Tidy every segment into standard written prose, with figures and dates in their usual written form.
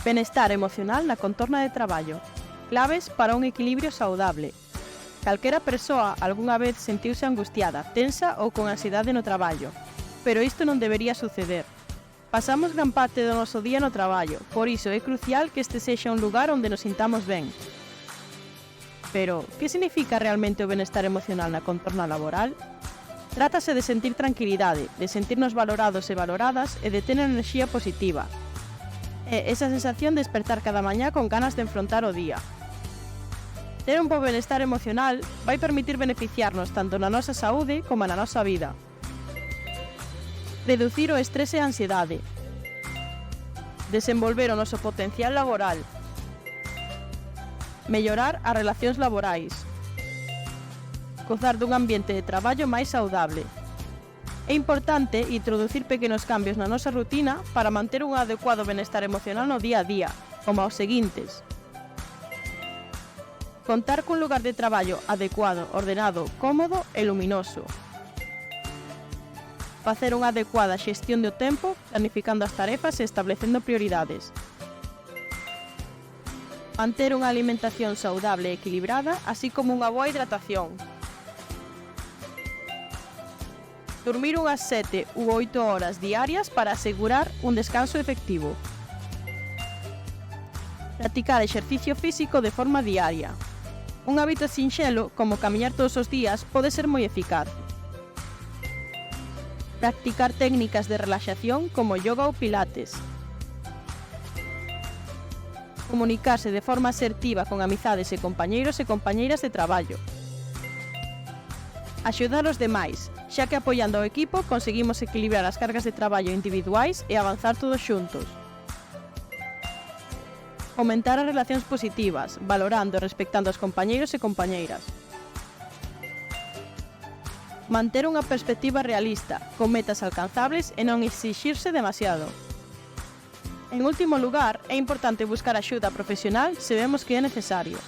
Benestar emocional na contorna de traballo. Claves para un equilibrio saudable. Calquera persoa algunha vez sentiuse angustiada, tensa ou con ansiedade no traballo. Pero isto non debería suceder. Pasamos gran parte do noso día no traballo, por iso é crucial que este sexa un lugar onde nos sintamos ben. Pero, que significa realmente o benestar emocional na contorna laboral? Trátase de sentir tranquilidade, de sentirnos valorados e valoradas e de ter enerxía positiva. É esa sensación de despertar cada mañá con ganas de enfrontar o día. Ter un bo benestar emocional vai permitir beneficiarnos tanto na nosa saúde como na nosa vida. Reducir o estrese e a ansiedade. Desenvolver o noso potencial laboral. Mellorar as relacións laborais. Gozar dun ambiente de traballo máis saudable. É importante introducir pequenos cambios na nosa rutina para manter un adecuado benestar emocional no día a día, como os seguintes. Contar cun lugar de traballo adecuado, ordenado, cómodo e luminoso. Facer unha adecuada xestión do tempo, planificando as tarefas e establecendo prioridades. Manter unha alimentación saudable e equilibrada, así como unha boa hidratación. Dormir unhas 7 ou 8 horas diarias para asegurar un descanso efectivo. Practicar exercicio físico de forma diaria. Un hábito sinxelo, como camiñar todos os días, pode ser moi eficaz. Practicar técnicas de relaxación como yoga ou pilates. Comunicarse de forma asertiva con amizades e compañeiros e compañeiras de traballo. Axudar os demais, xa que apoiando ao equipo conseguimos equilibrar as cargas de traballo individuais e avanzar todos xuntos. Aumentar as relacións positivas, valorando e respectando os compañeiros e compañeiras. Manter unha perspectiva realista, con metas alcanzables e non exixirse demasiado. En último lugar, é importante buscar axuda profesional se vemos que é necesario.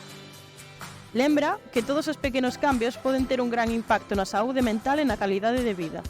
Lembra que todos os pequenos cambios poden ter un gran impacto na saúde mental e na calidade de vida.